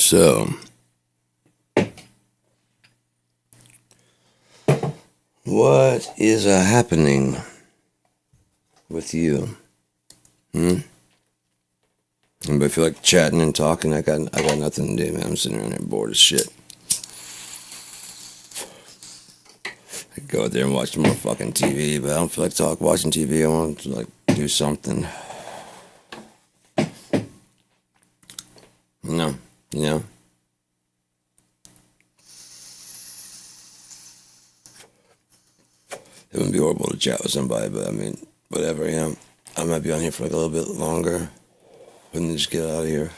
So, what is happening with you? Anybody feel like chatting and talking? I got nothing to do, man. I'm sitting around here bored as shit. I could go out there and watch more fucking TV, but I don't feel like watching TV. I want to do something. No, you know. It wouldn't be horrible to chat with somebody, but I mean, whatever, I might be on here for a little bit longer. Wouldn't just get out of here.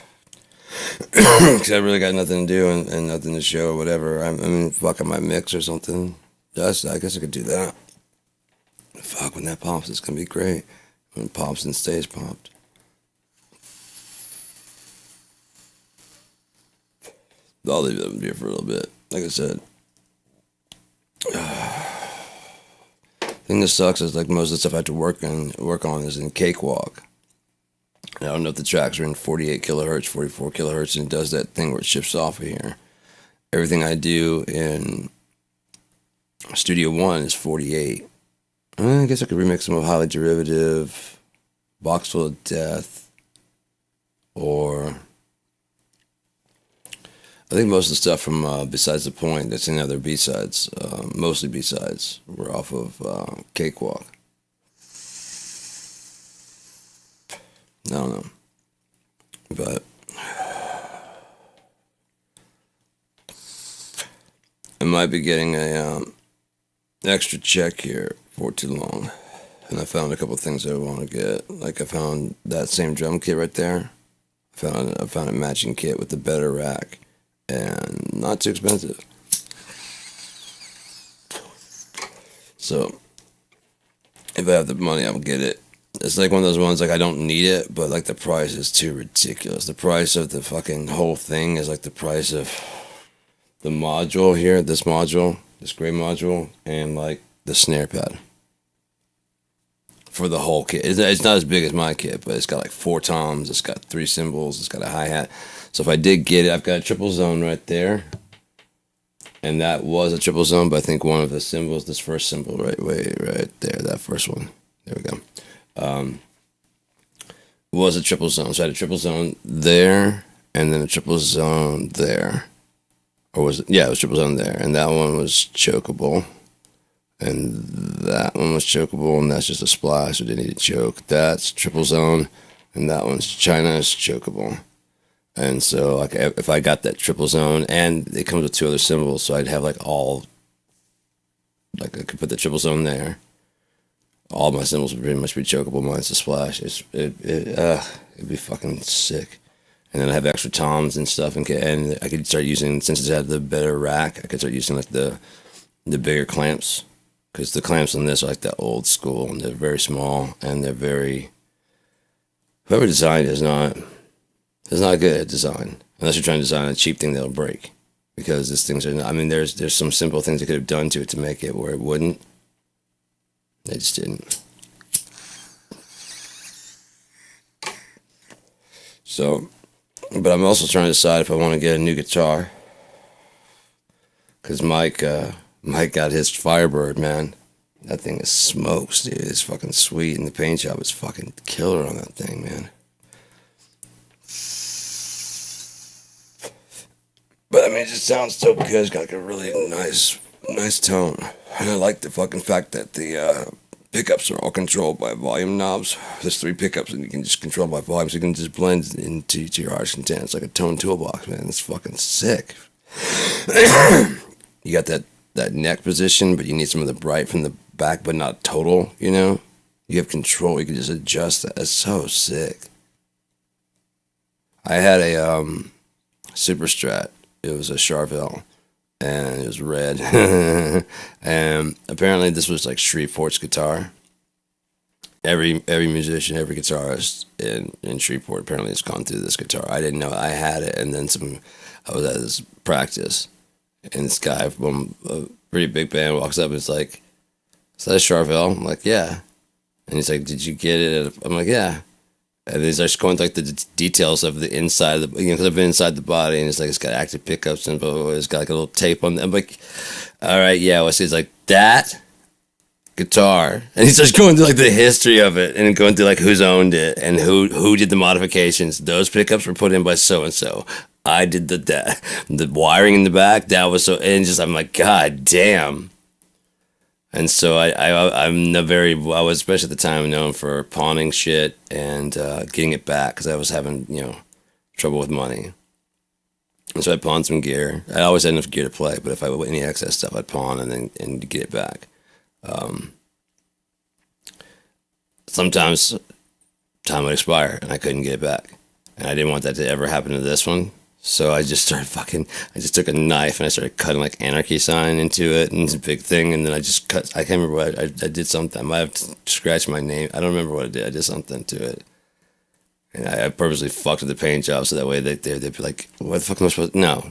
Because I really got nothing to do and nothing to show or whatever. I mean, fuck, I might mix or something. I guess I could do that. Fuck, when that pops, it's going to be great. When it pops and stays popped. I'll leave it here for a little bit. Like I said. Thing that sucks is most of the stuff I have to work on is in Cakewalk. I don't know if the tracks are in 48 kilohertz, 44 kilohertz, and it does that thing where it shifts off of here. Everything I do in Studio One is 48. I guess I could remix some of Highly Derivative, Box Full of Death, or I think most of the stuff from Besides the Point that's in other B-sides, mostly B-sides, were off of Cakewalk. I don't know. But I might be getting a extra check here for too long. And I found a couple things I want to get. Like I found that same drum kit right there. I found a matching kit with the better rack. And not too expensive. So if I have the money, I'll get it. It's like one of those ones I don't need it, but the price is too ridiculous. The price of the fucking whole thing is the price of the module here, this gray module, and the snare pad. For the whole kit. It's not as big as my kit, but it's got 4 toms, it's got 3 cymbals, it's got a hi-hat. So if I did get it, I've got a triple zone right there. And that was a triple zone, but I think one of the cymbals, this first cymbal right there, that first one. There we go. Was a triple zone. So I had a triple zone there, and then a triple zone there. Or was it? Yeah, it was triple zone there. And that one was chokeable. And that one was chokeable, and that's just a splash, so didn't need to choke. That's triple zone, and that one's China's chokeable. And so, if I got that triple zone, and it comes with 2 other cymbals, so I'd have all, I could put the triple zone there. All my cymbals would pretty much be chokeable, minus the splash. It'd be fucking sick. And then I have extra toms and stuff, and I could start using, since it had the better rack, I could start using the bigger clamps. Because the clamps on this are that old school, and they're very small, and they're very, whoever designed it is not good at design. Unless you're trying to design a cheap thing that'll break. Because these things are not, I mean, there's some simple things they could have done to it to make it where it wouldn't. They just didn't. So, but I'm also trying to decide if I want to get a new guitar. Because Mike got his Firebird, man. That thing is smokes, dude. It's fucking sweet, and the paint job is fucking killer on that thing, man. But I mean, it just sounds so good. It's got a really nice tone. And I like the fucking fact that the pickups are all controlled by volume knobs. There's 3 pickups, and you can just control by volume, so you can just blend into your harsh content. It's like a tone toolbox, man. It's fucking sick. You got that neck position, but you need some of the bright from the back, but not total, You have control. You can just adjust that. It's so sick. I had a Super Strat. It was a Charvel, and it was red. And apparently this was Shreveport's guitar. Every musician, every guitarist in Shreveport apparently has gone through this guitar. I didn't know I had it, and then I was at this practice, and this guy from a pretty big band walks up and is like, "Is that a Charvel?" I'm like, "Yeah." And he's like, "Did you get it?" I'm like, "Yeah." And he starts going through, like the details of the inside of the, because I've been inside the body, and it's like it's got active pickups and blah, blah, blah. It's got like a little tape on. I'm like, all right, yeah. Well, he's like that guitar, and he starts going through like the history of it and going through like who's owned it and who did the modifications. Those pickups were put in by so and so. I did the wiring in the back. That was so, and just I'm like, God damn. And so I'm a very, I was, especially at the time, known for pawning shit and getting it back because I was having, trouble with money. And so I pawned some gear. I always had enough gear to play, but if I had any excess stuff, I'd pawn and get it back. Sometimes time would expire and I couldn't get it back. And I didn't want that to ever happen to this one. So I just took a knife and I started cutting like anarchy sign into it, and it's a big thing. And then I just cut, I can't remember what I did something. I might have scratched my name. I don't remember what I did. I did something to it. And I purposely fucked with the paint job so that way they'd be like, what the fuck am I supposed to, no,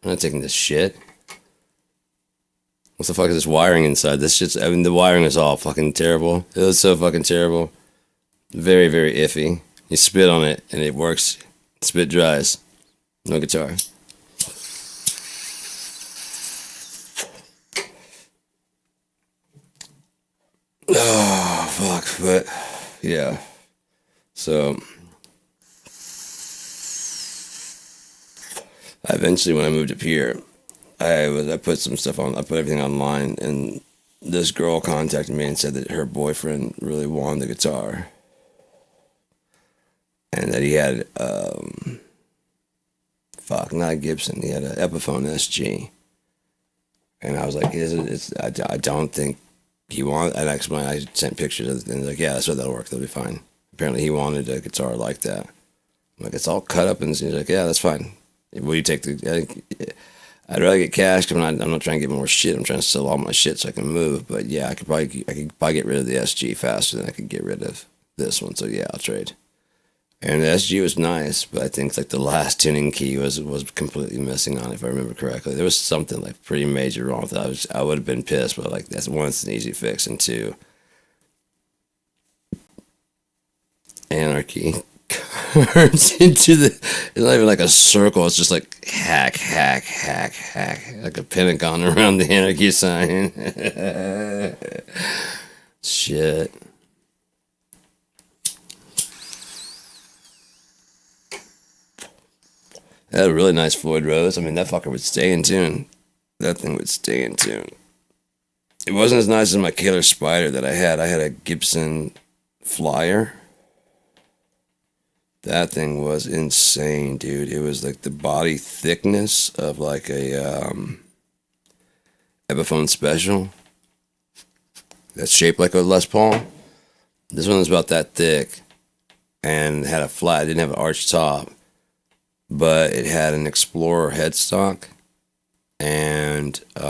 I'm not taking this shit. What the fuck is this wiring inside? This shit's, I mean, the wiring is all fucking terrible. It was so fucking terrible. Very, very iffy. You spit on it and it works. Spit dries. No guitar. Oh, fuck. But, yeah. So, eventually when I moved up here, I put some stuff on, I put everything online, and this girl contacted me and said that her boyfriend really wanted the guitar. And that he had, not a Gibson. He had an Epiphone SG. And I was like, I don't think he wanted, and I explained, I sent pictures of it, and like, yeah, that's what that'll work, that'll be fine. Apparently he wanted a guitar like that. I'm like, it's all cut up, and he's like, yeah, that's fine. Will you take I'd rather get cash, because I'm not trying to get more shit, I'm trying to sell all my shit so I can move, but yeah, I could probably get rid of the SG faster than I could get rid of this one, so yeah, I'll trade. And the SG was nice, but I think like the last tuning key was completely missing on it, if I remember correctly. There was something like pretty major wrong with it. I would have been pissed, but like that's one, it's an easy fix, and two, anarchy turns into it's not even like a circle, it's just like hack, hack, hack, hack, like a pentagon around the anarchy sign. Shit. That had a really nice Floyd Rose. I mean, that fucker would stay in tune. That thing would stay in tune. It wasn't as nice as my Killer Spider that I had. I had a Gibson Flyer. That thing was insane, dude. It was like the body thickness of like a Epiphone Special. That's shaped like a Les Paul. This one was about that thick and had a flat. It didn't have an arched top, but it had an Explorer headstock, and I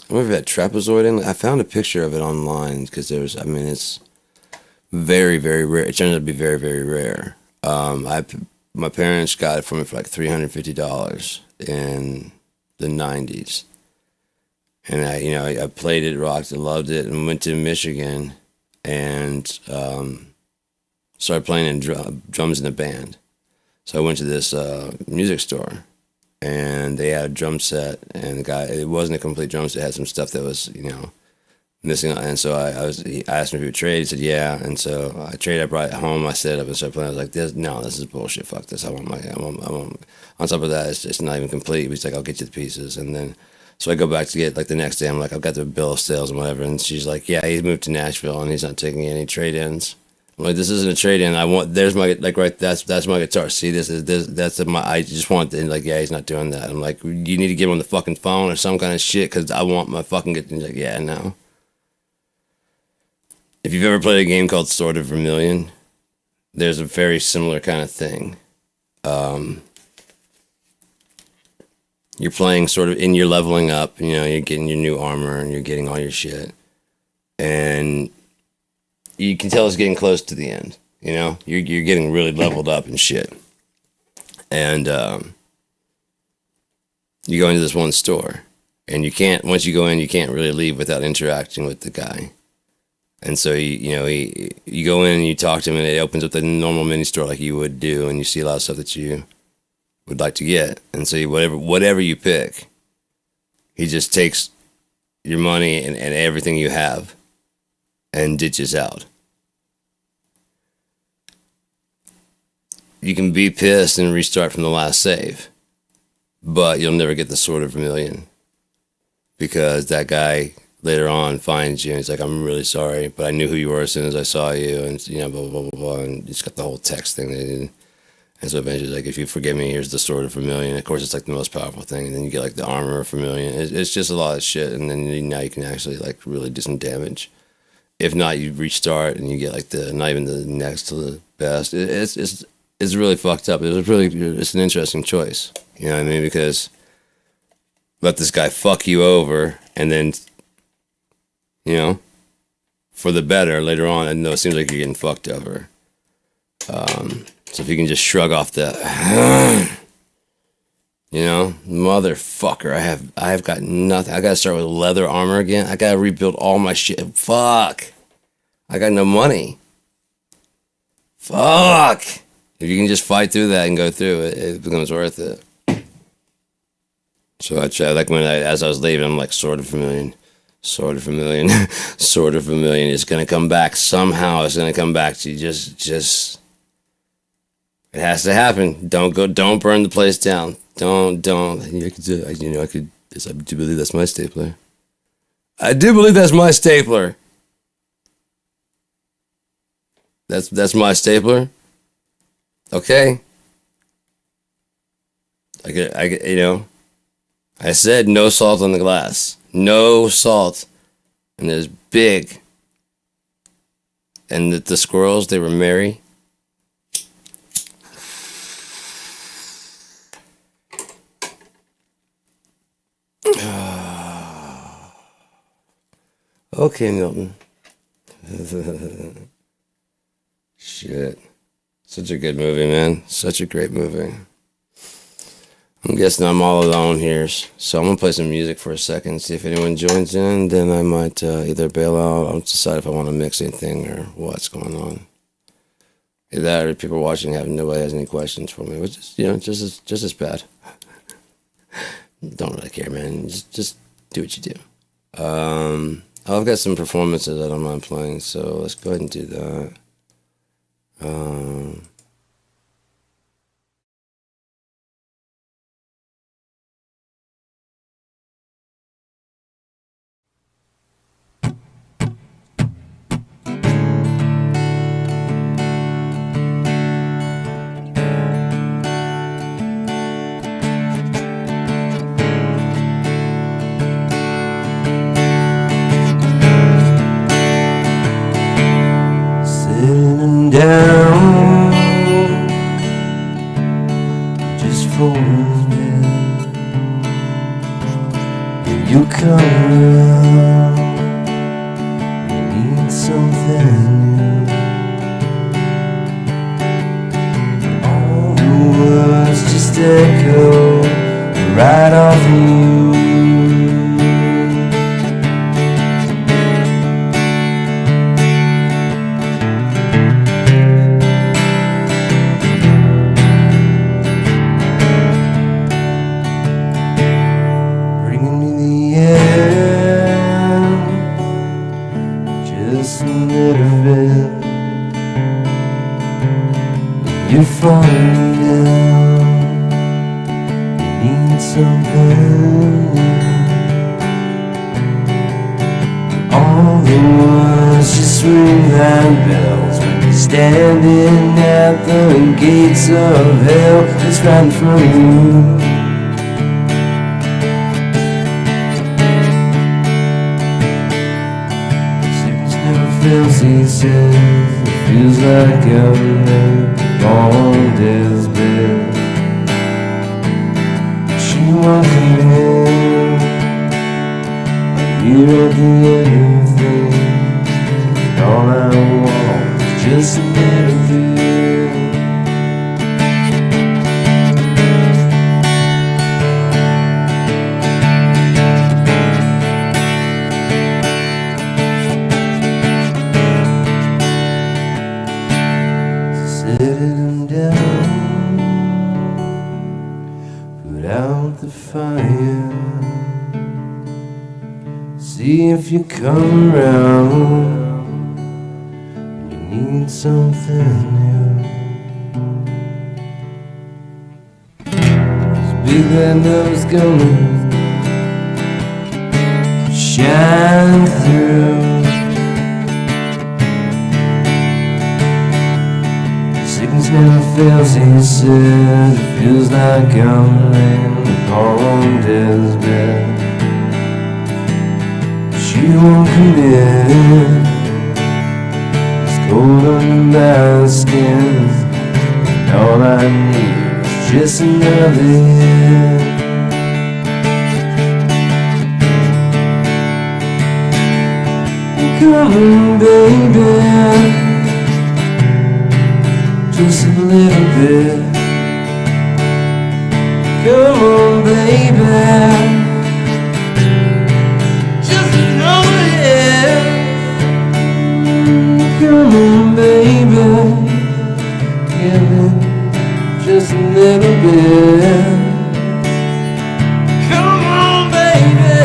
wonder if it had trapezoid in it. I found a picture of it online because it's very, very rare. It turns out to be very, very rare. My parents got it for me for like $350 in the 90s. And I played it, rocked it, loved it, and went to Michigan and started playing in drums in a band. So I went to this music store, and they had a drum set, and the guy, it wasn't a complete drum set, it had some stuff that was, missing. And so I asked him if he would trade. He said, yeah. And so I traded, I brought it home, I set it up and started playing. I was like, this is bullshit, fuck this. I want, on top of that, it's not even complete. He's like, I'll get you the pieces. And then, so I go back to get, like, the next day, I'm like, I've got the bill of sales and whatever. And she's like, yeah, he's moved to Nashville and he's not taking any trade-ins. I'm like, this isn't a trade-in. There's my, like, right, that's my guitar. See, I just want, and like, yeah, he's not doing that. I'm like, you need to get him on the fucking phone or some kind of shit, because I want my fucking guitar. He's like, yeah, no. If you've ever played a game called Sword of Vermilion, there's a very similar kind of thing. You're playing sort of, and you're leveling up, you're getting your new armor and you're getting all your shit. And you can tell it's getting close to the end, you're getting really leveled up and shit. And you go into this one store, and once you go in, you can't really leave without interacting with the guy. And so you go in and you talk to him, and it opens up the normal mini store like you would do, and you see a lot of stuff that you would like to get. And so whatever you pick, he just takes your money and everything you have and ditches out. You can be pissed and restart from the last save, but you'll never get the Sword of Vermilion, because that guy later on finds you and he's like, I'm really sorry, but I knew who you were as soon as I saw you, and blah blah blah blah, and he's got the whole text thing. And so eventually, like, if you forgive me, here's the Sword of Vermilion. Of course, it's like the most powerful thing, and then you get like the Armor of Vermilion. It's just a lot of shit, and then now you can actually like really do some damage. If not, you restart and you get like not even the next to the best. It's really fucked up. It's an interesting choice. You know what I mean? Because let this guy fuck you over, and then, for the better later on. And no, it seems like you're getting fucked over. So if you can just shrug off the, motherfucker, I have got nothing. I gotta start with leather armor again. I gotta rebuild all my shit. Fuck. I got no money. Fuck. If you can just fight through that and go through it, it becomes worth it. So I try, like as I was leaving, I'm like, Sword of Vermilion, Sword of Vermilion, Sword of Vermilion. It's gonna come back somehow. It's gonna come back to you. Just, it has to happen. Don't burn the place down. Don't. I do believe that's my stapler. I do believe that's my stapler. That's my stapler. Okay. I said no salt on the glass. No salt. And it's big. And the squirrels, they were merry. Okay, Milton. Shit. Such a good movie, man. Such a great movie. I'm guessing I'm all alone here, so I'm gonna play some music for a second, see if anyone joins in. Then I might either bail out. I'll decide if I want to mix anything or what's going on. Either that, or people watching nobody has any questions for me, which is just as bad. Don't really care, man. Just do what you do. I've got some performances I don't mind playing, so let's go ahead and do that. Sitting down just for a minute. When you come around, you need something new. All the words just echo right off you. Just a little bit. You're falling down. You need something new. All the words just ring like bells when you're standing at the gates of hell. It's right in front of you. He says it feels like I'm laying on his bed. She won't come in. I'm here at the end of things, and all I want is just a little bit. See if you come around. You need something new. This big bad love is gonna shine through. Sickness never fails, he said. It feels like I'm laying on death's bed. She won't commit. It's cold under my skin. All I need is just another hit. Come on, baby, just a little bit. Come on, baby, just another hit. Come on, baby, give me just a little bit. Come on, baby,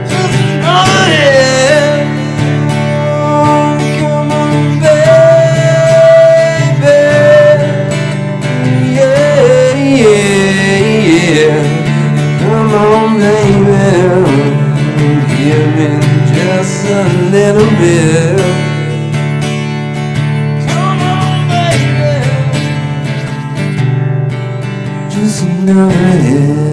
just another hit. Oh, come on, baby, yeah, yeah, yeah. Come on, baby, give me just a little bit. Come on, baby, just another hit.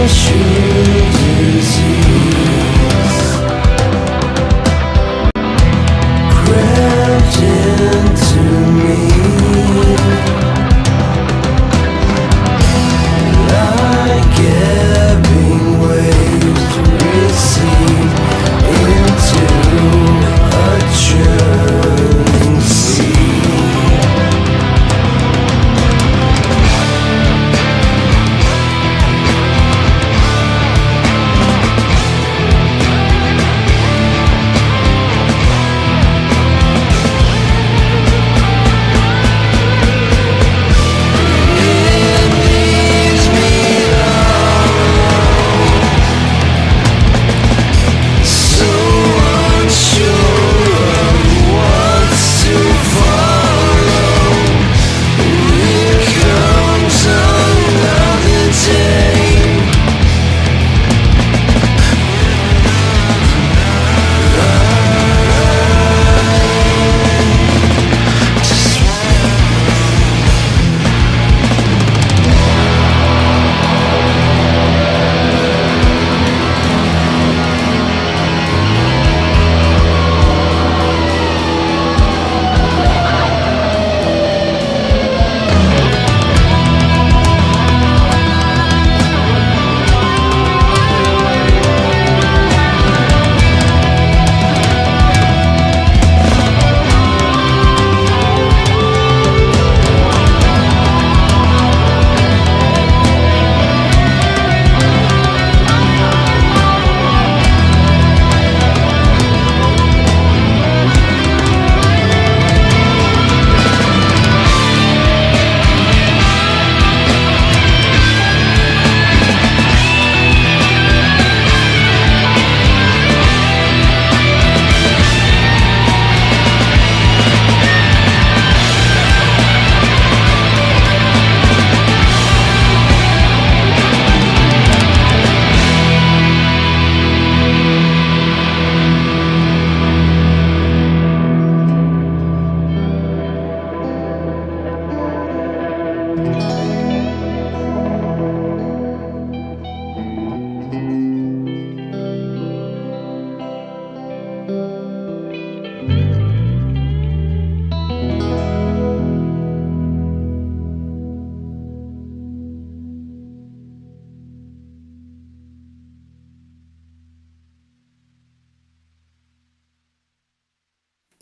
true disease crept into me, like ebbing waves to recede into a churning sea.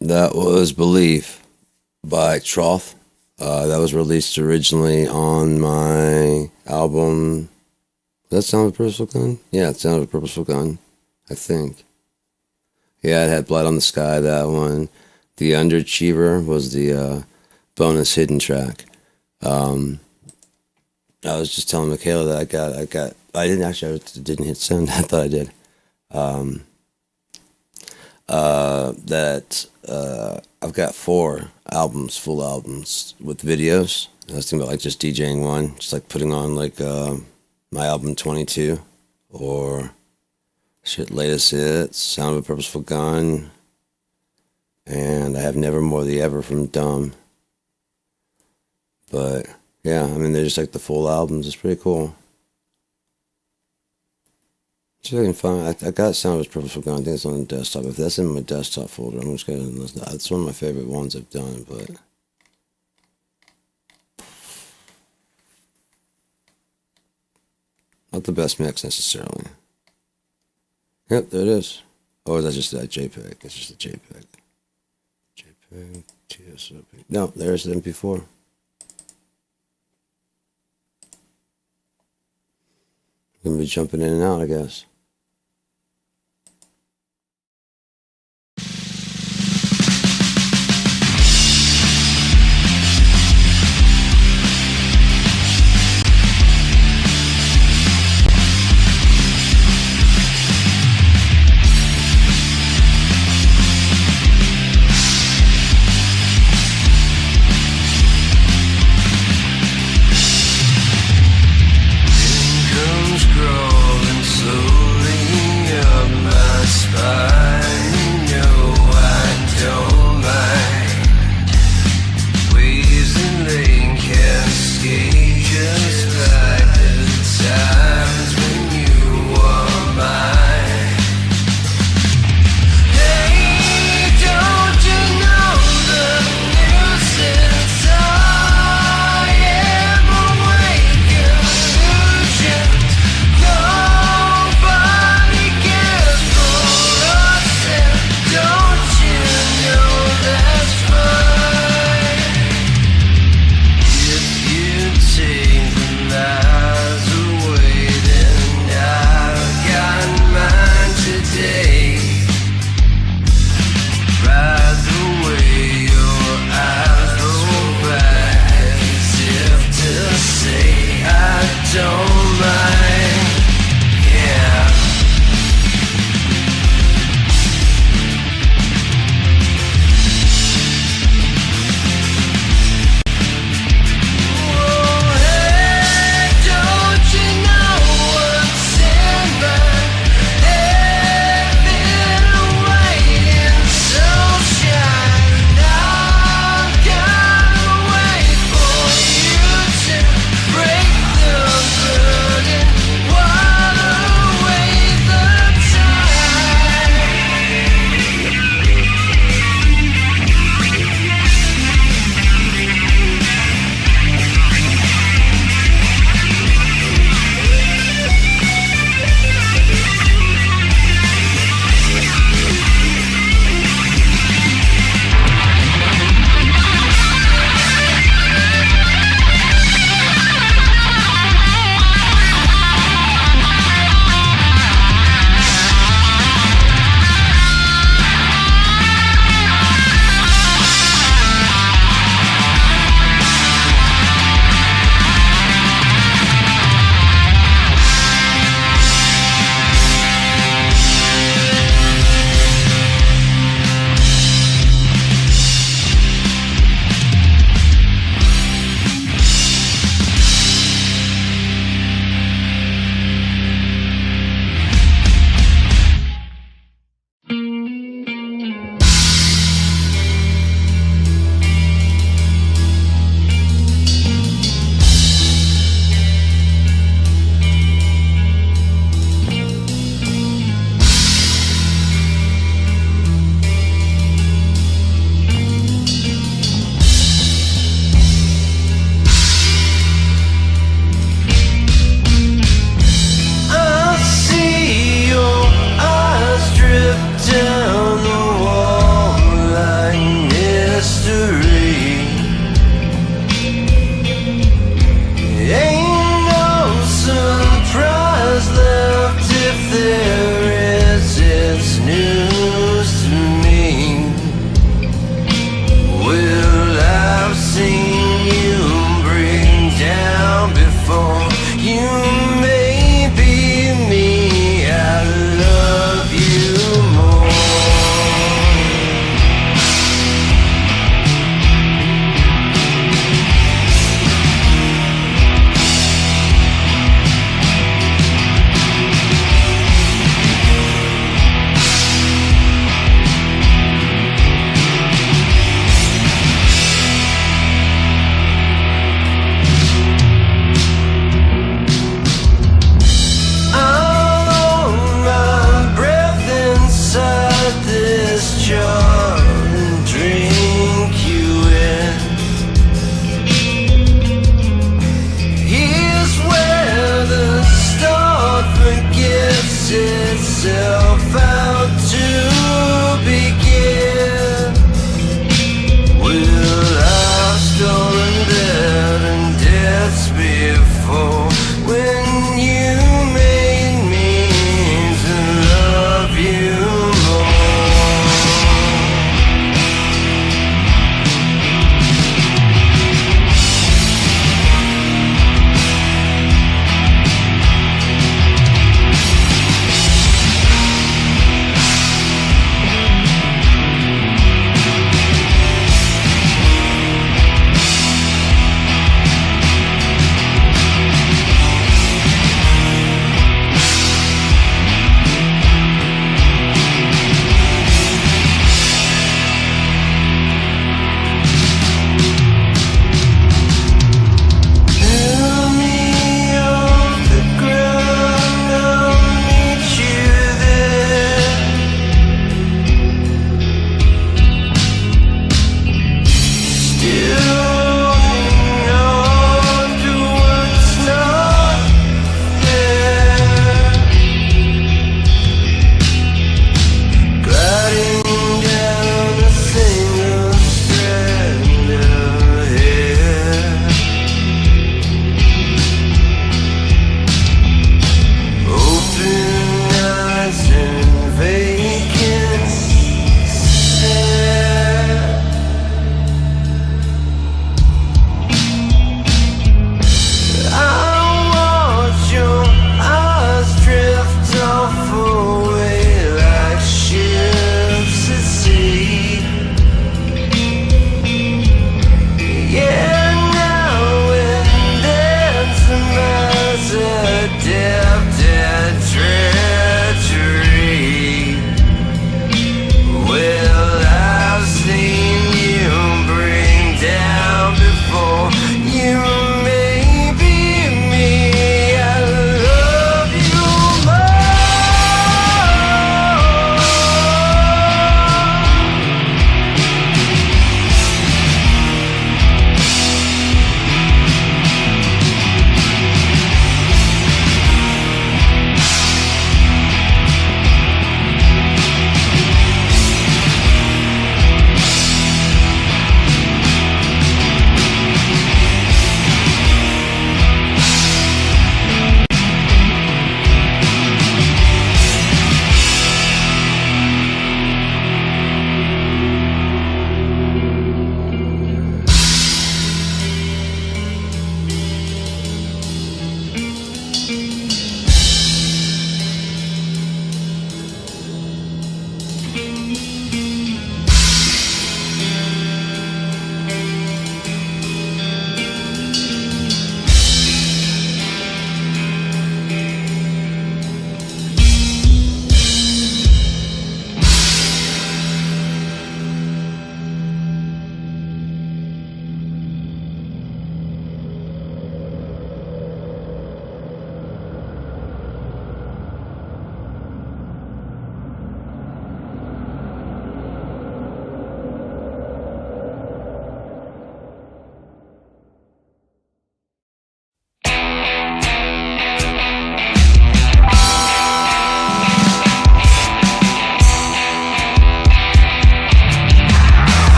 That was Belief by Troth. That was released originally on my album. Does that Sound of a Purposeful Gun? Yeah, it Sound of a Purposeful Gun, I think. Yeah, it had Blood on the Sky, that one. The Underachiever was the bonus hidden track. I was just telling Michaela that I didn't hit send. I thought I did. I've got 4 albums, full albums with videos. I was thinking about like just DJing one, just like putting on like my album 22 or shit, latest hits, Sound of a Purposeful Gun, and I have Nevermore the Ever from Dumb. But yeah, I mean they're just like the full albums. It's pretty cool. See if I can find. I got Sound of a Purposeful Gun. I think it's on the desktop. If that's in my desktop folder, I'm just gonna listen. It's one of my favorite ones I've done, but not the best mix necessarily. Yep, there it is. Or is that just that JPEG? It's just a JPEG. JPEG, TSOP. No, there's the MP4. Gonna be jumping in and out, I guess. Crawling slowly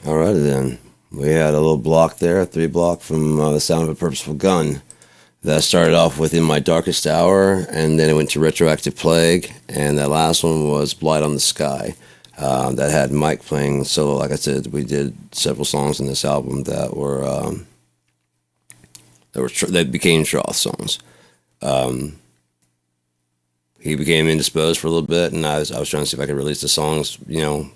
Alrighty then. We had a little block there, a 3 block from The Sound of a Purposeful Gun. That started off with In My Darkest Hour, and then it went to Retroactive Plague, and that last one was Blight on the Sky. That had Mike playing solo. Like I said, we did several songs in this album that that became Troth songs. He became indisposed for a little bit, and I was trying to see if I could release the songs,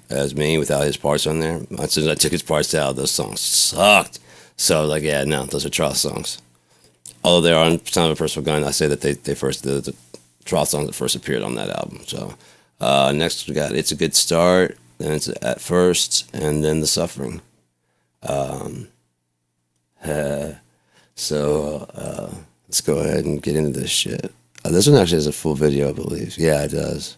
as me without his parts on there. As soon as I took his parts out, those songs sucked. So I was like, yeah, no, those are Troth songs. Although they are on Sound of a Personal Gun, I say that the Troth songs that first appeared on that album. So next we got It's a Good Start, then it's At First, and then The Suffering. So let's go ahead and get into this shit. This one actually has a full video, I believe. Yeah, it does.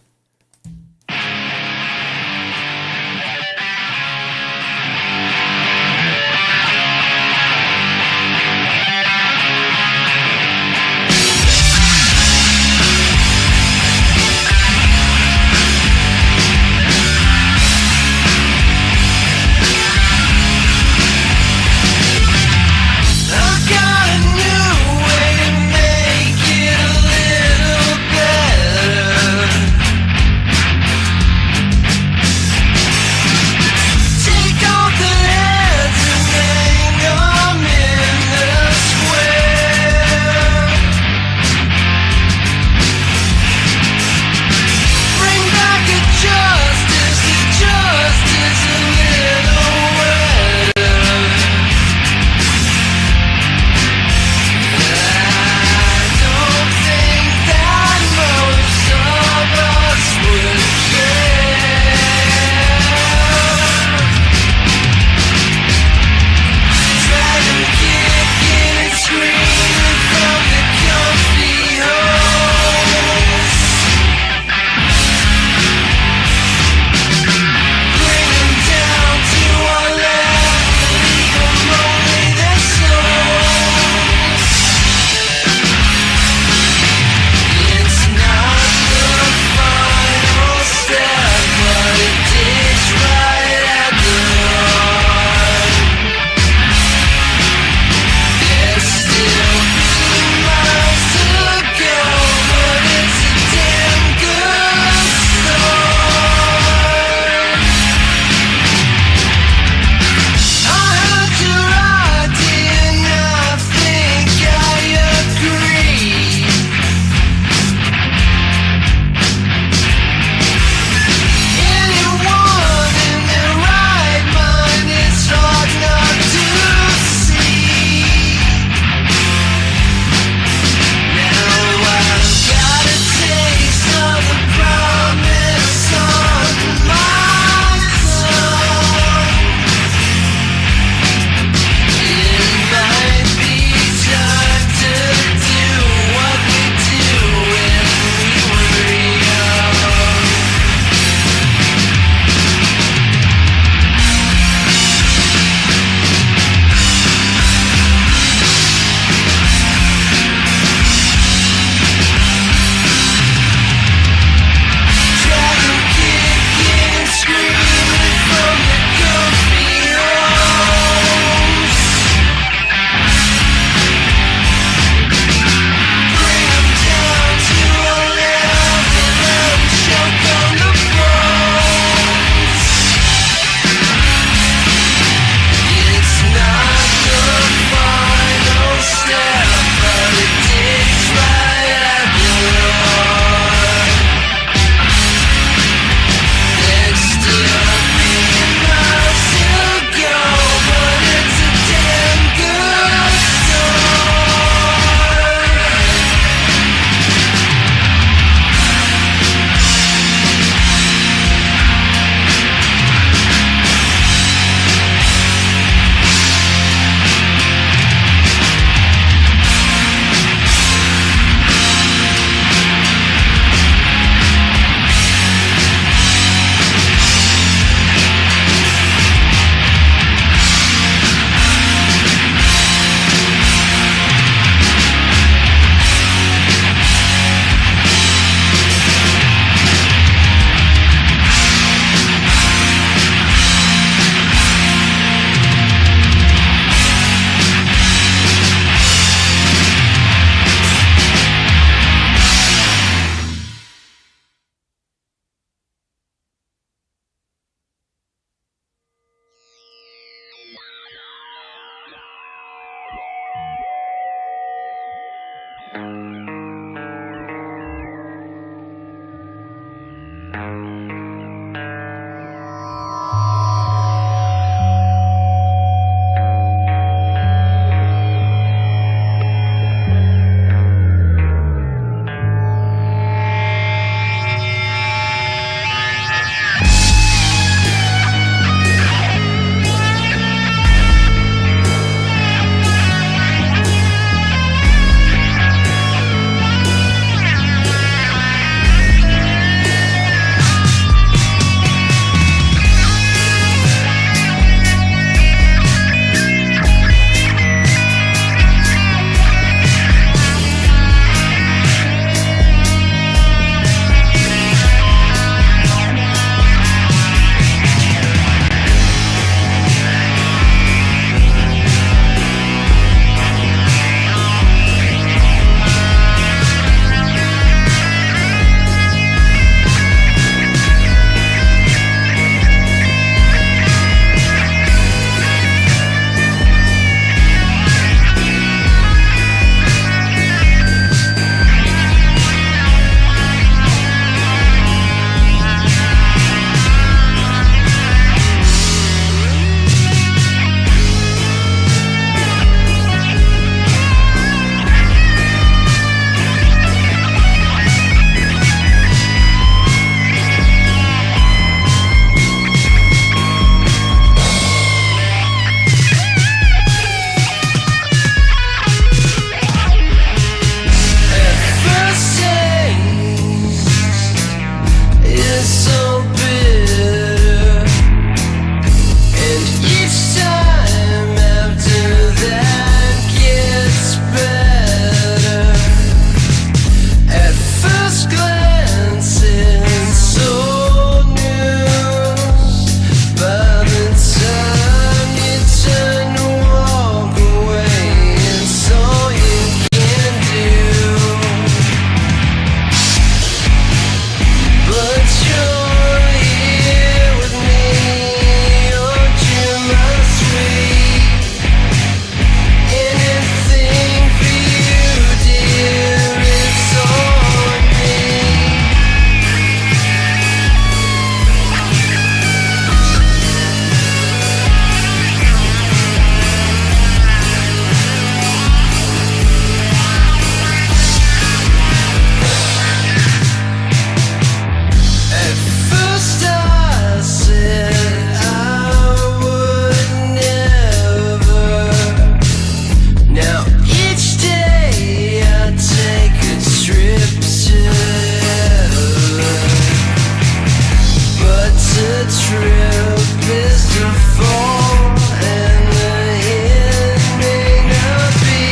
trip is to fall, and the hit may not be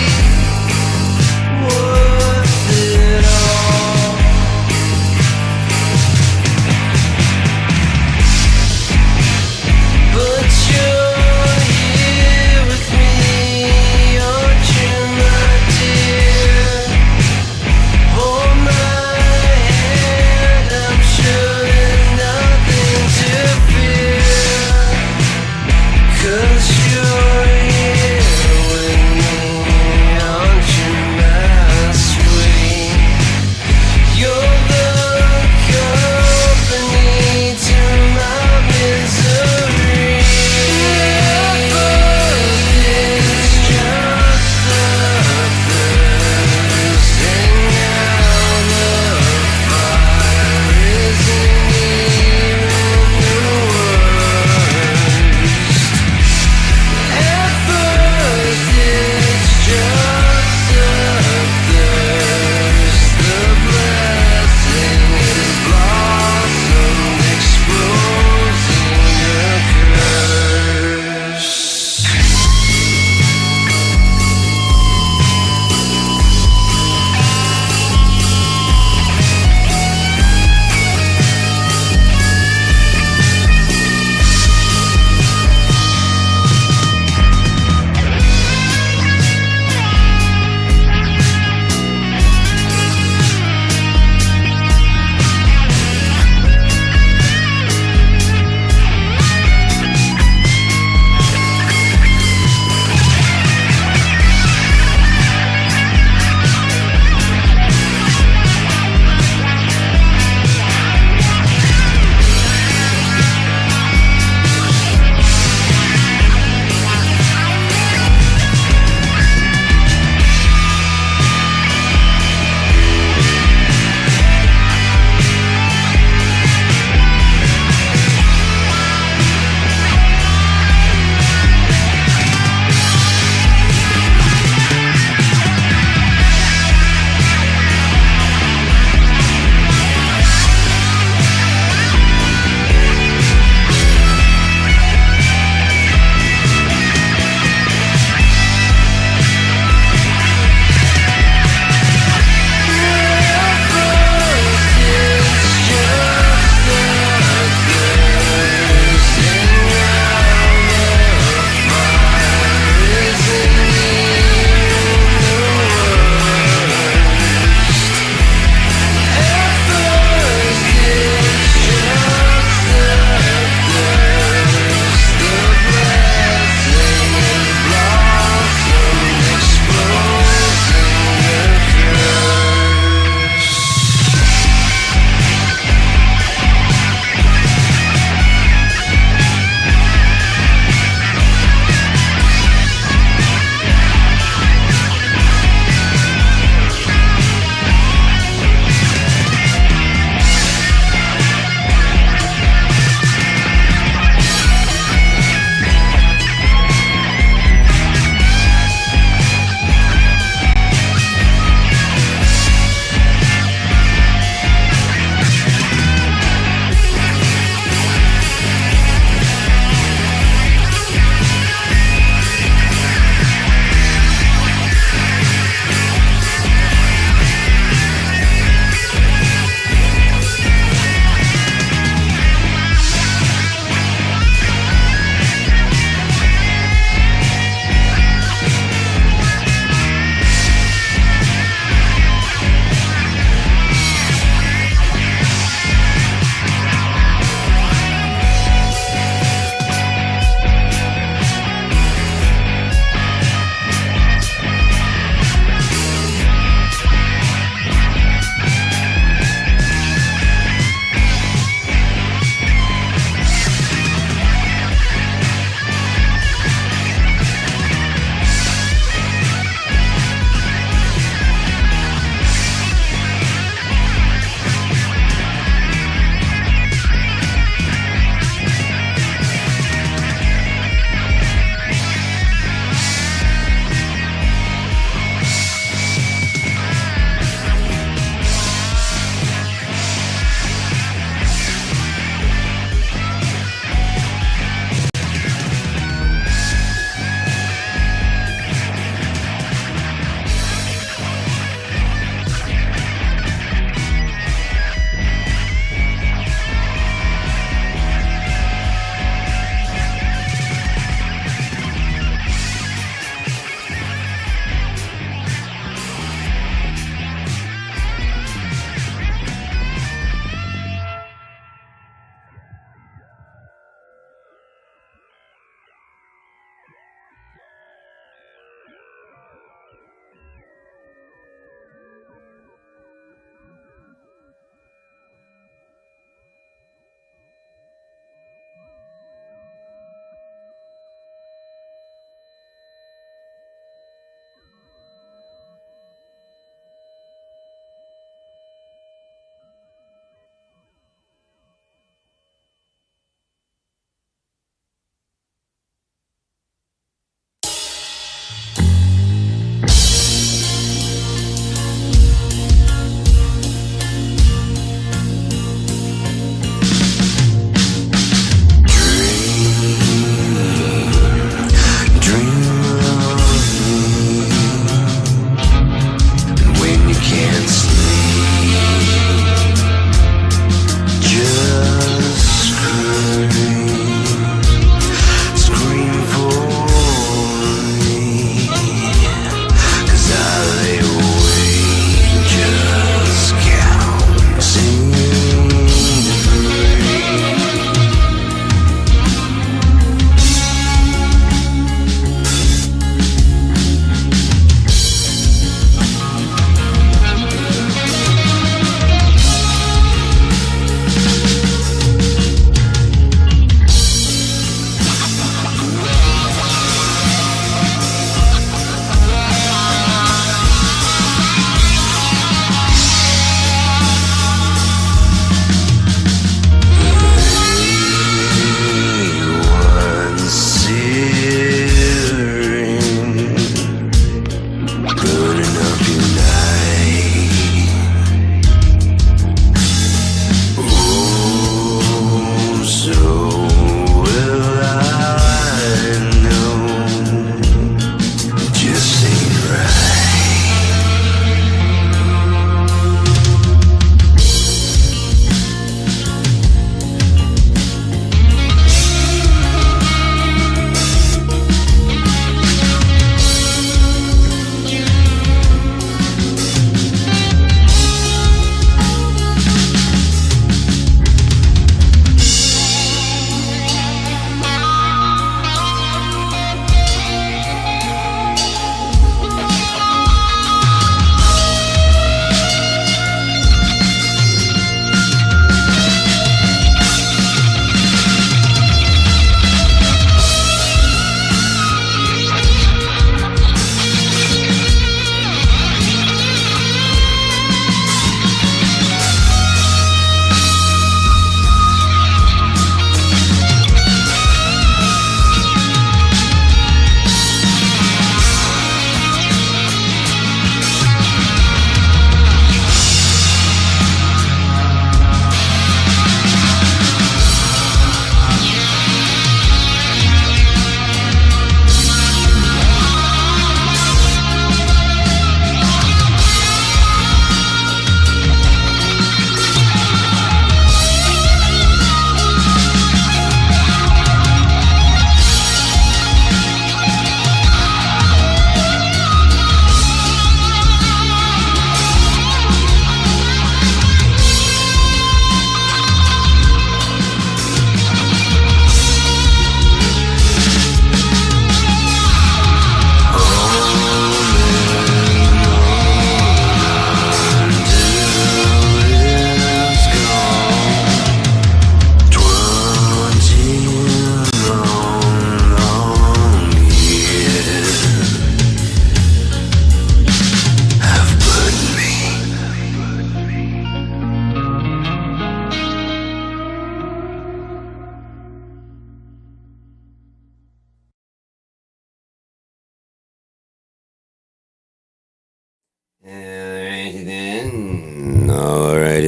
worth it all. But you're here with me, aren't you, my dear? Hold my hand, I'm sure there's nothing to fear.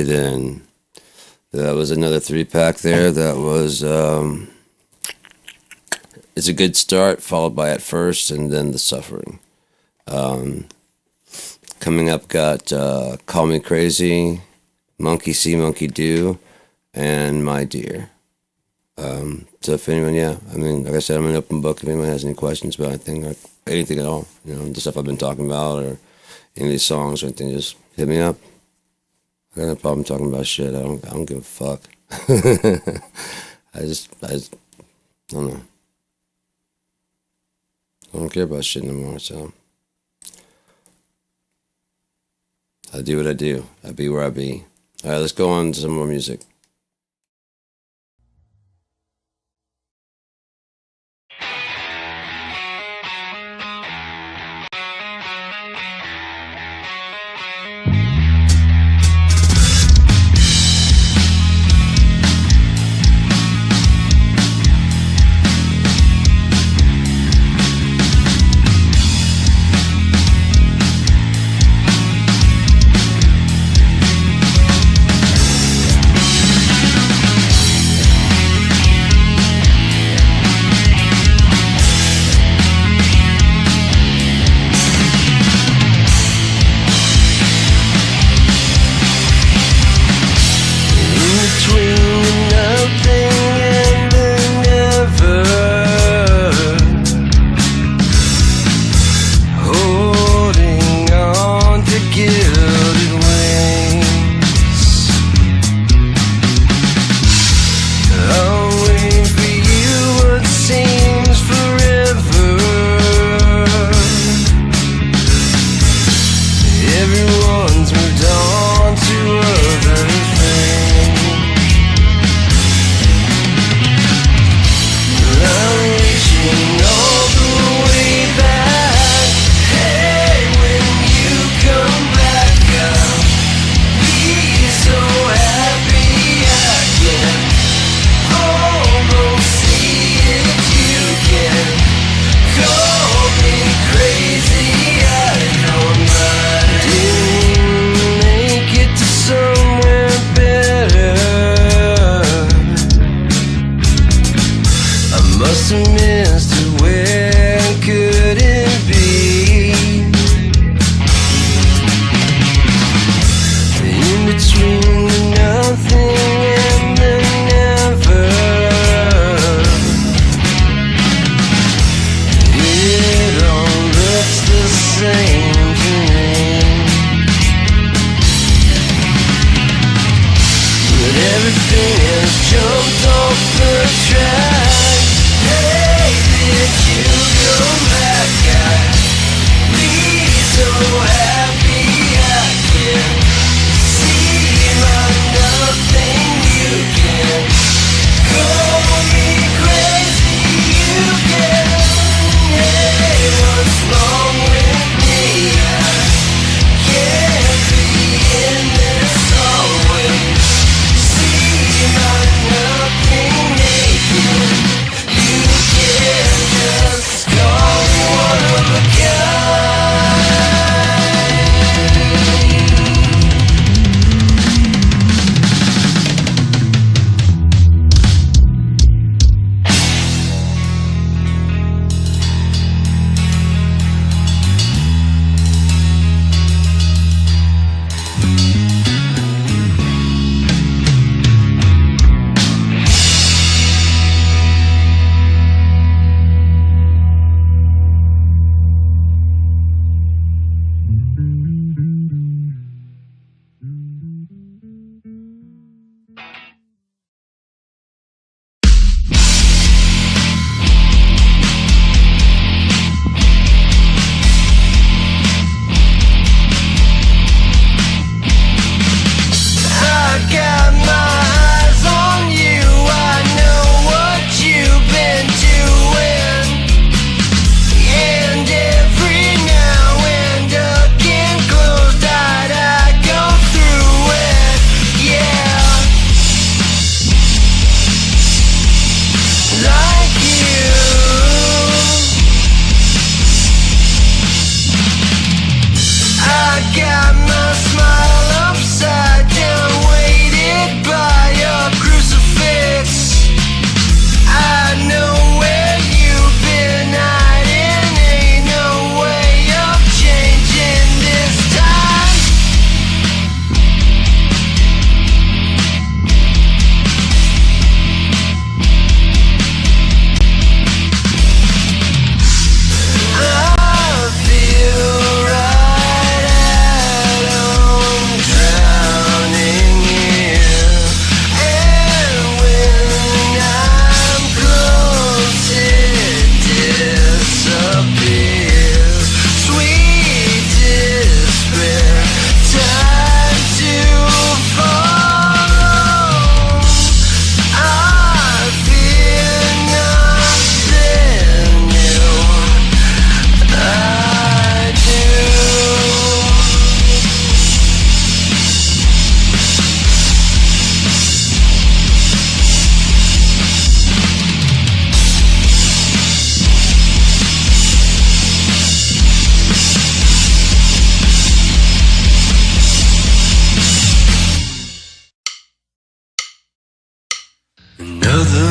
then. That was another 3-pack there. That was It's a Good Start, followed by At First, and then The Suffering. Coming up, got Call Me Crazy, Monkey See, Monkey Do, and My Dear. So if anyone, like I said, I'm an open book. If anyone has any questions about anything, or anything at all, the stuff I've been talking about, or any of these songs or anything, just hit me up. I got no problem talking about shit. I don't give a fuck. I just don't know. I don't care about shit no more, so I do what I do. I be where I be. All right, let's go on to some more music. Go!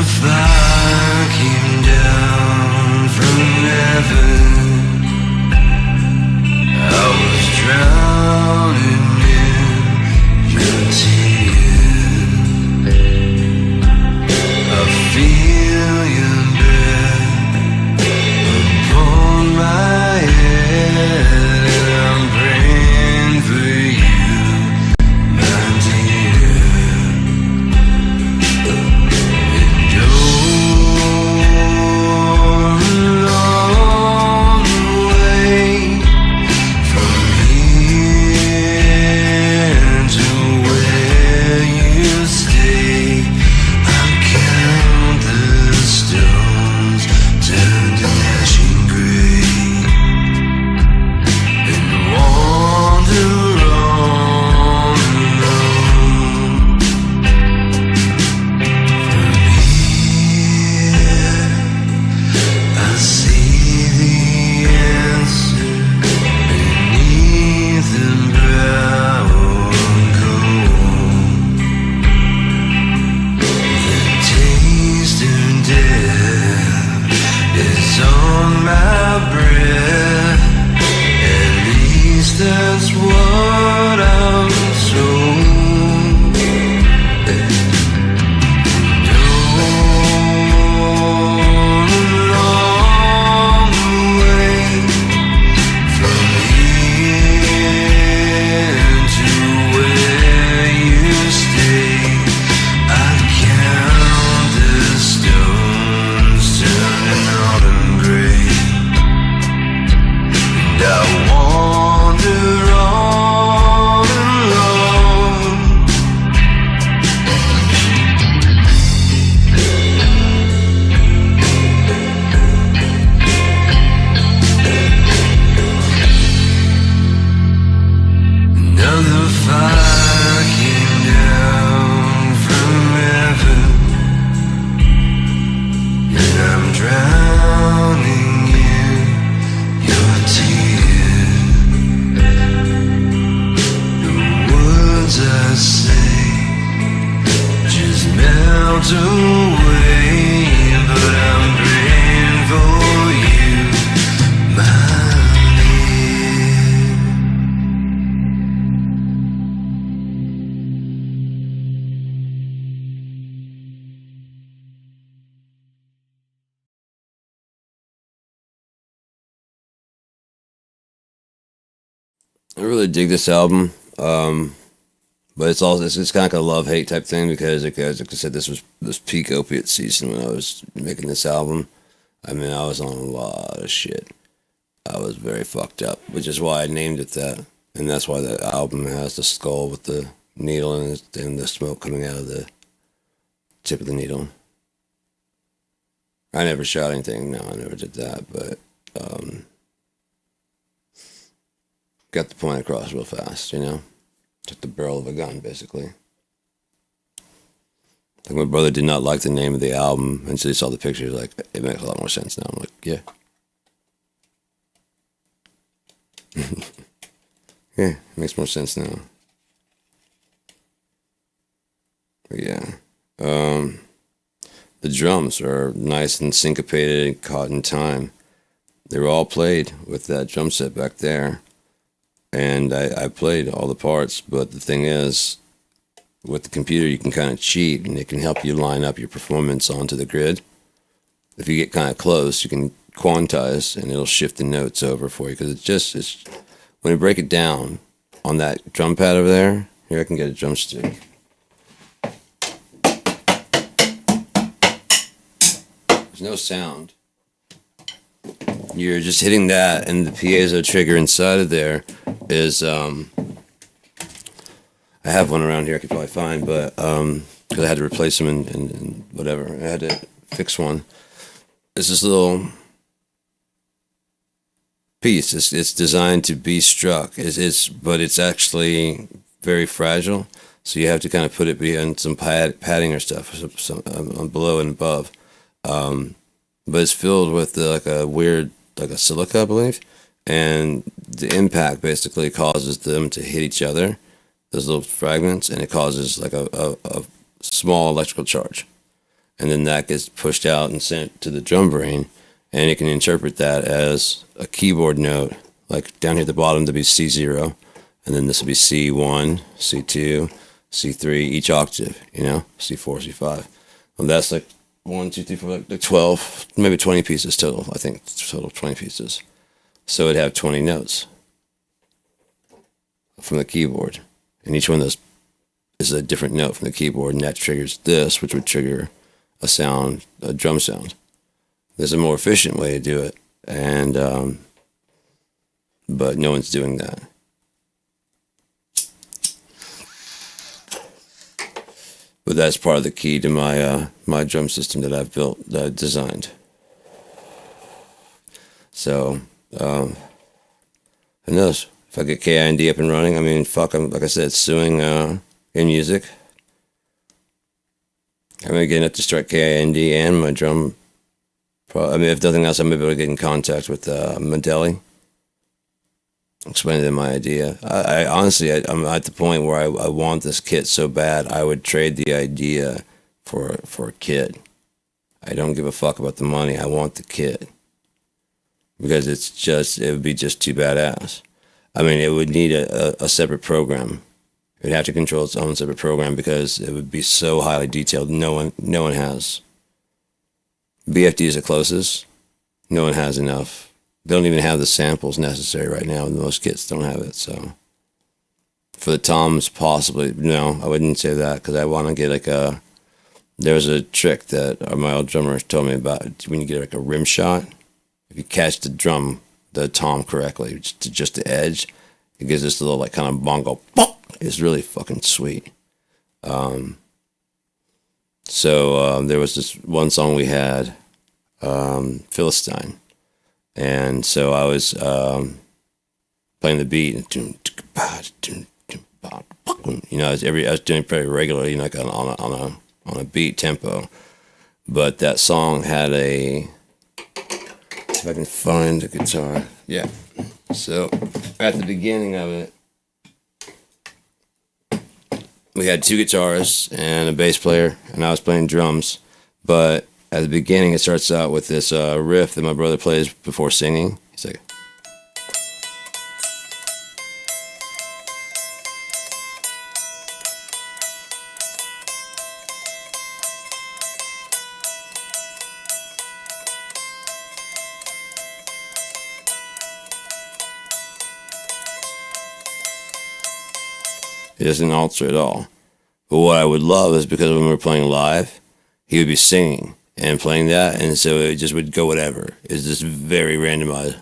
fire came down from heaven. I was drowning in your tears. I feel your breath upon my head, and I'm praying for you, my dear. And along the way from here to where you stay, I count the stones turned to ashen gray, and wander on alone. From here I see the answer beneath the brown gold. The taste of death is on my breath. At least that's what I'm told. And along the way from here to where you stay, I count the stones turning autumn gray, and I wander on alone. Another fire came down from heaven, and I'm drowning in your tears. The words I say just melt away, but I'm praying for you, my dear. I really dig this album, but it's kind of like a love-hate type thing because, like I said, this was peak opiate season when I was making this album. I mean, I was on a lot of shit. I was very fucked up, which is why I named it that, and that's why the album has the skull with the needle and the smoke coming out of the tip of the needle. I never shot anything. No, I never did that, but got the point across real fast, you know? Took the barrel of a gun, basically. Like, my brother did not like the name of the album until he saw the pictures. Like, it makes a lot more sense now. I'm like, yeah. Yeah, it makes more sense now. But yeah. The drums are nice and syncopated and caught in time. They were all played with that drum set back there. And I played all the parts, but the thing is, with the computer, you can kind of cheat, and it can help you line up your performance onto the grid. If you get kind of close, you can quantize, and it'll shift the notes over for you, because it's when you break it down on that drum pad over there, here I can get a drumstick. There's no sound. You're just hitting that, and the piezo trigger inside of there is, I have one around here I could probably find, but, because I had to replace them and whatever. I had to fix one. It's this little piece. It's designed to be struck. But it's actually very fragile, so you have to kind of put it behind some padding or stuff, below and above. But it's filled with like a silica, I believe, and the impact basically causes them to hit each other, those little fragments, and it causes like a small electrical charge. and then that gets pushed out and sent to the drum brain, and it can interpret that as a keyboard note, like down here at the bottom to be C0, and then this will be C1, C2, C3, each octave, C4, C5. And that's like 1, 2, 3, 4, like 12, maybe 20 pieces total. I think total 20 pieces. So it'd have 20 notes from the keyboard, and each one of those is a different note from the keyboard, and that triggers this, which would trigger a sound, a drum sound. There's a more efficient way to do it, and but no one's doing that. But that's part of the key to my drum system that I've built, that I've designed. So, who knows? If I get KIND up and running, I mean, fuck, I'm, like I said, suing in music. I'm going to get enough to start KIND and my drum. I mean, if nothing else, I'm able to get in contact with Mandeli. Explain to them my idea. I honestly, I'm at the point where I want this kit so bad, I would trade the idea for a kit. I don't give a fuck about the money. I want the kit. Because it would be just too badass. I mean, it would need a separate program. It would have to control its own separate program because it would be so highly detailed. No one has. BFD is the closest. No one has enough. They don't even have the samples necessary right now. Most kits don't have it. So for the toms, possibly. No, I wouldn't say that because I want to get like a. There's a trick that my old drummer told me about when you get like a rim shot. If you catch the tom correctly, just the edge, it gives this little like kind of bongo. It's really fucking sweet. So there was this one song we had, Philistine, and so I was playing the beat, and I was doing it pretty regularly, like on a beat tempo, but that song had a. If I can find the guitar. Yeah. So at the beginning of it, we had two guitarists and a bass player, and I was playing drums. But at the beginning, it starts out with this riff that my brother plays before singing. He's like. It doesn't alter at all. But what I would love is because when we were playing live, he would be singing and playing that, and so it just would go whatever. It's just very randomized.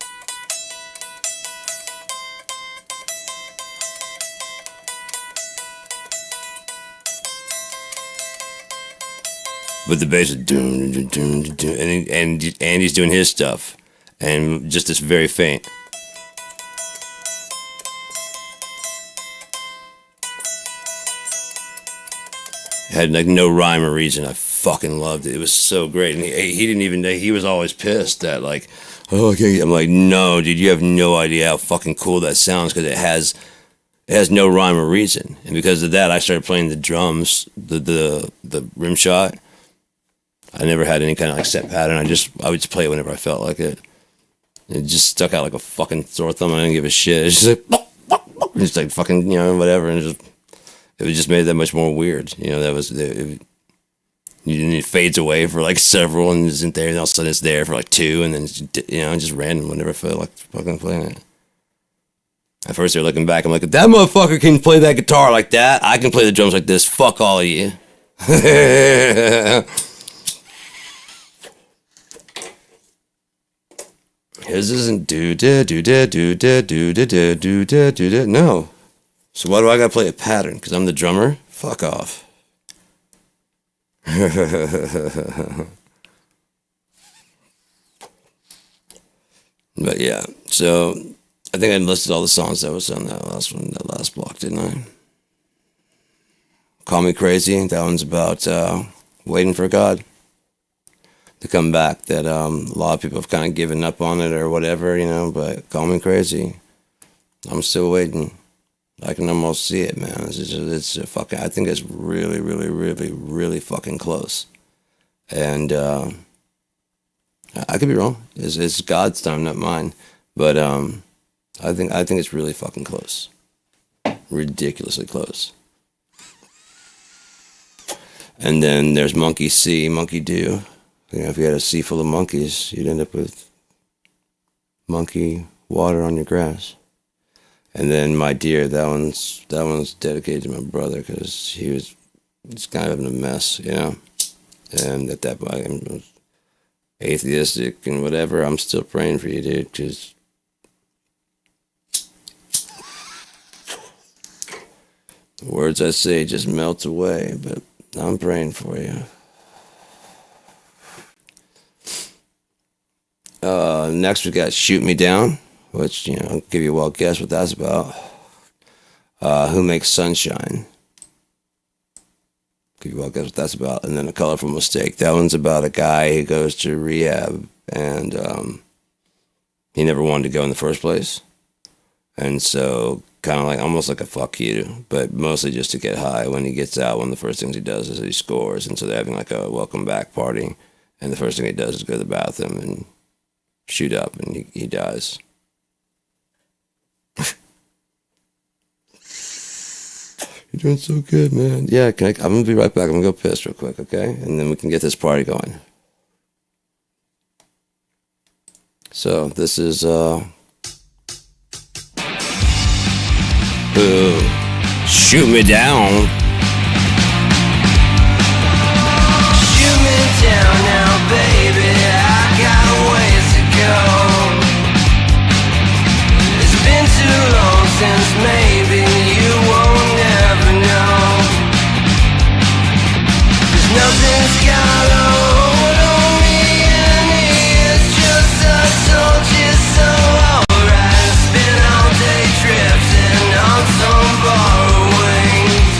But the bass is doom, doom, doom, doom, and he's doing his stuff, and just this very faint. Had like no rhyme or reason. I fucking loved it. It was so great, and he didn't even. He was always pissed that like, oh, okay. I'm like, no, dude, you have no idea how fucking cool that sounds because it has no rhyme or reason, and because of that, I started playing the drums, the rim shot. I never had any kind of like set pattern. I would just play it whenever I felt like it. It just stuck out like a fucking sore thumb. I didn't give a shit. It's just like, just like fucking whatever, and it just made it that much more weird. That was it fades away for like several and isn't there, and all of a sudden it's there for like two, and then it's, just random whenever I felt like fucking playing it. At first they're looking back, I'm like, if that motherfucker can play that guitar like that, I can play the drums like this. Fuck all of you. His isn't do da do da do da do da do do da do da. No. So why do I gotta play a pattern? Because I'm the drummer? Fuck off. But yeah, so I think I listed all the songs that was on that last block, didn't I? Call Me Crazy, that one's about waiting for God to come back. That a lot of people have kind of given up on it or whatever, but Call Me Crazy, I'm still waiting. I can almost see it, man. It's fucking. I think it's really, really, really, really fucking close. And I could be wrong. It's God's time, not mine. But I think it's really fucking close, ridiculously close. And then there's monkey see, monkey do. You know, if you had a sea full of monkeys, you'd end up with monkey water on your grass. And then my deer, that one's dedicated to my brother because he's kind of having a mess, you know. And at that point, I'm atheistic and whatever. I'm still praying for you, dude, because the words I say just melt away. But I'm praying for you. Next we got Shoot Me Down, which, you know, I'll give you a wild guess what that's about. Who Makes Sunshine? Give you a wild guess what that's about. And then A Colorful Mistake. That one's about a guy who goes to rehab and he never wanted to go in the first place. And so kind of like almost like a fuck you, but mostly just to get high. When he gets out, one of the first things he does is he scores. And so they're having like a welcome back party. And the first thing he does is go to the bathroom and shoot up, and he dies. You're doing so good, man. Yeah, I'm going to be right back. I'm going to go piss real quick, okay? And then we can get this party going. So this is, Shoot Me Down. Shoot me down now, baby. I got a ways to go. It's been too long since maybe you won't never know. 'Cause nothing's got a hold on me, and it's just I told you so. Alright, spin all day drifting on some borrowed wings.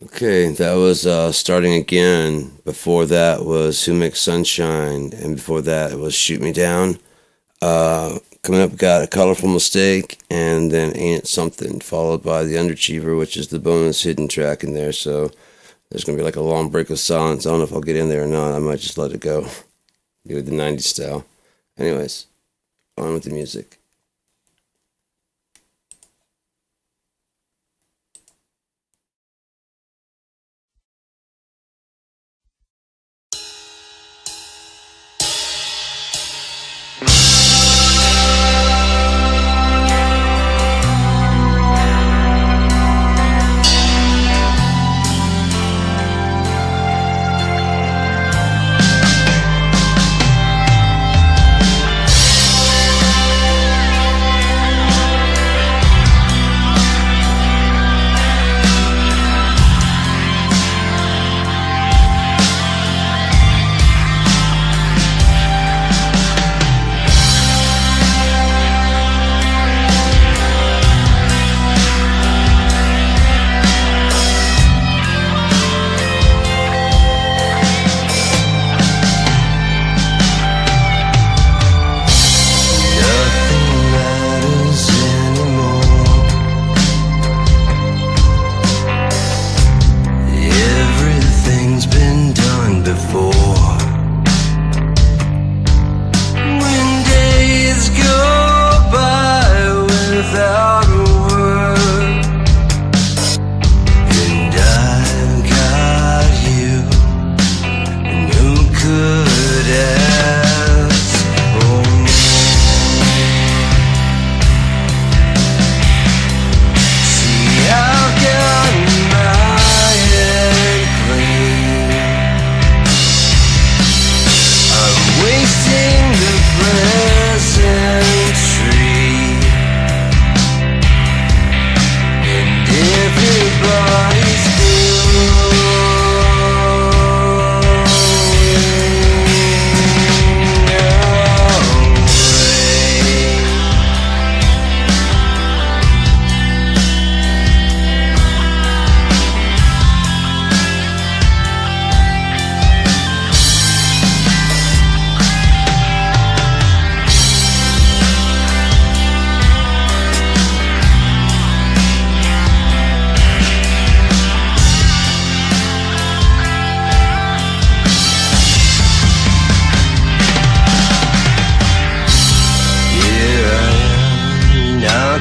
Okay, that was Starting Again. Before that was Who Makes Sunshine, and before that was Shoot Me Down. Coming up, got A Colorful Mistake, and then Ain't It Something, followed by The Underachiever, which is the bonus hidden track in there. So there's going to be like a long break of silence. I don't know if I'll get in there or not. I might just let it go. Do it the 90s style. Anyways, on with the music.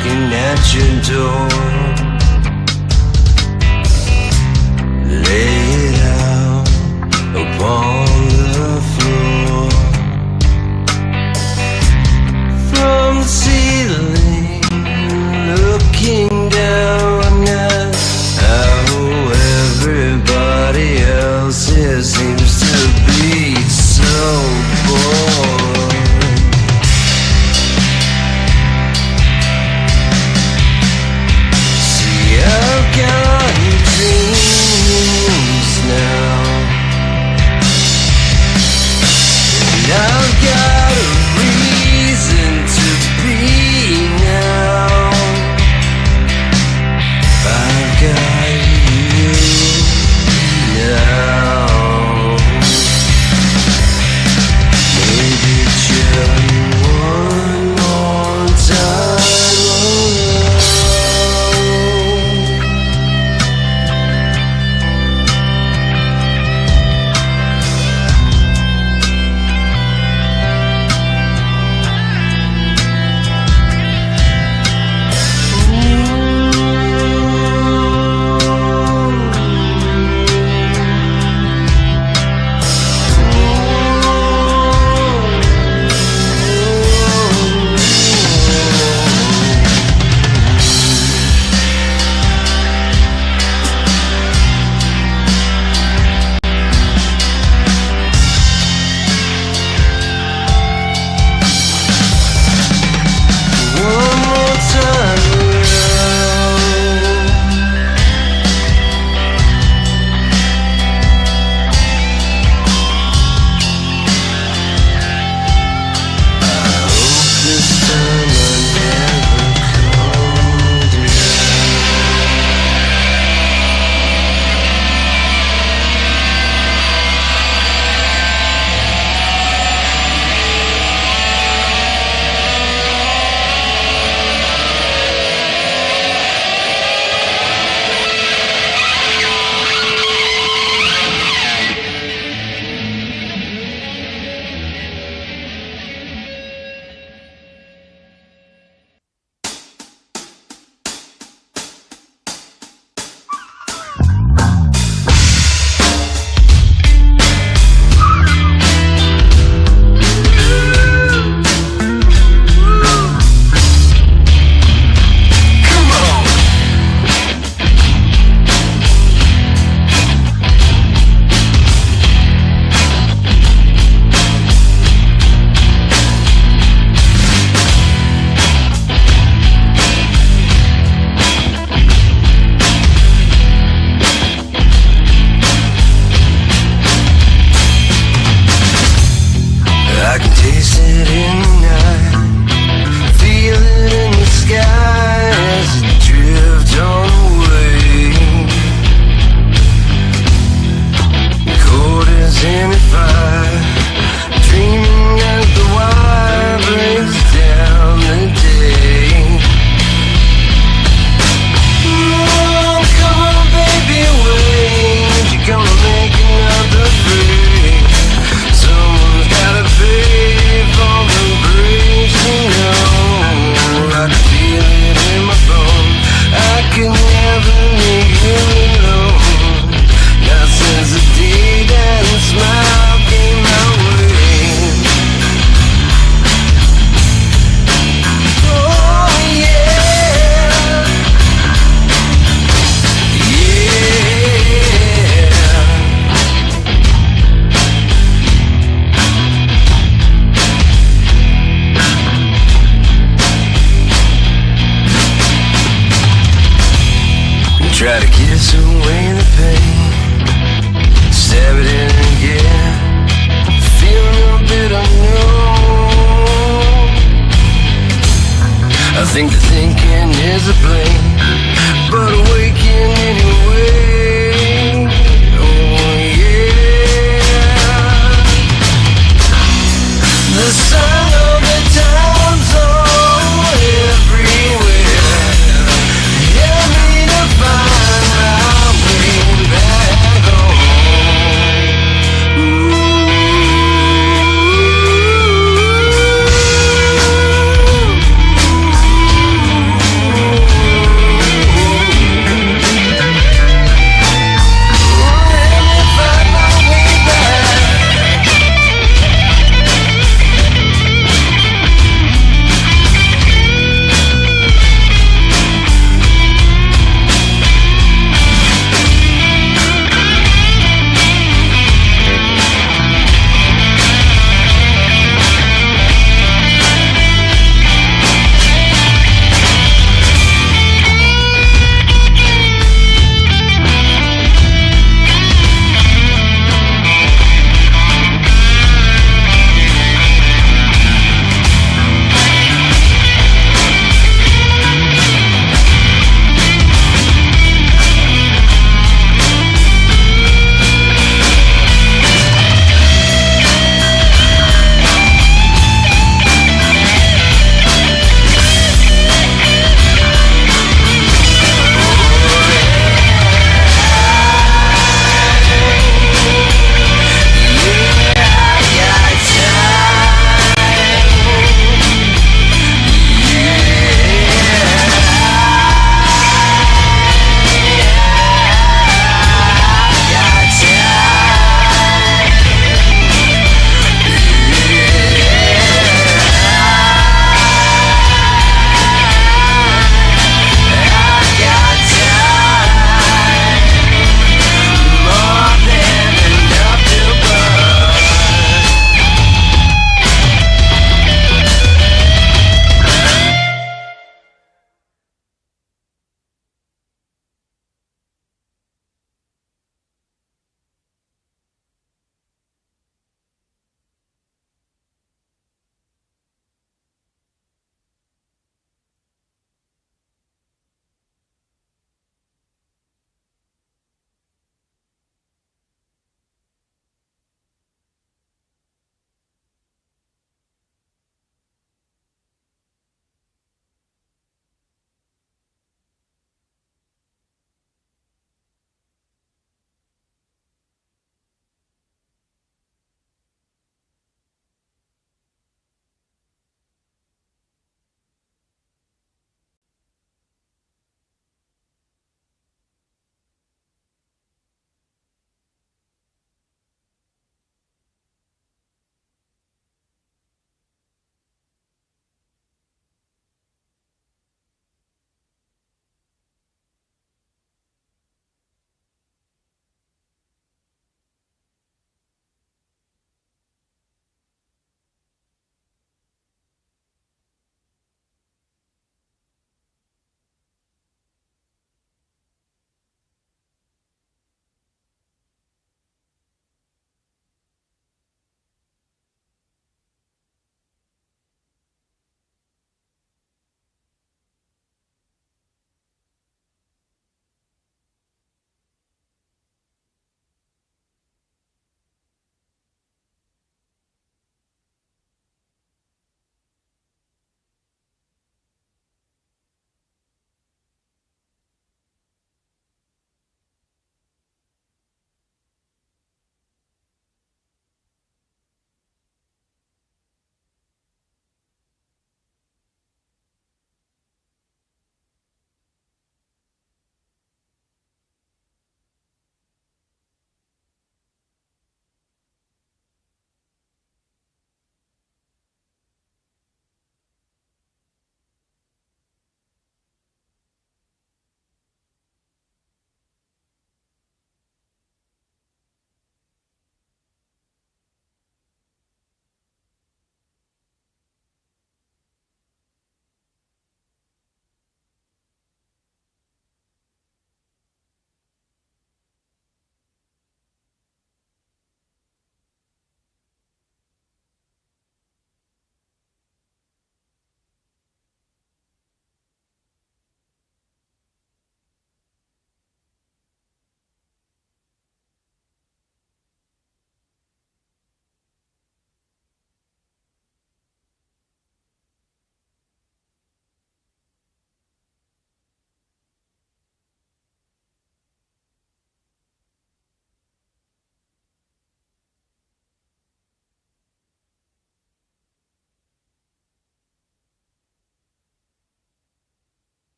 knocking at your door. Lay it out upon the floor. From the ceiling, looking down at how everybody else here seems to be so bored.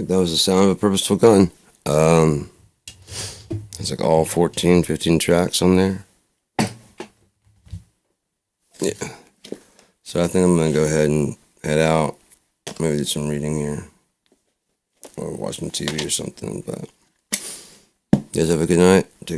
right, that was the sound of a purposeful gun. It's like all 14, 15 tracks on there. Yeah. So I think I'm gonna go ahead and head out. Maybe do some reading here. Or watching TV or something. But you guys have a good night. Take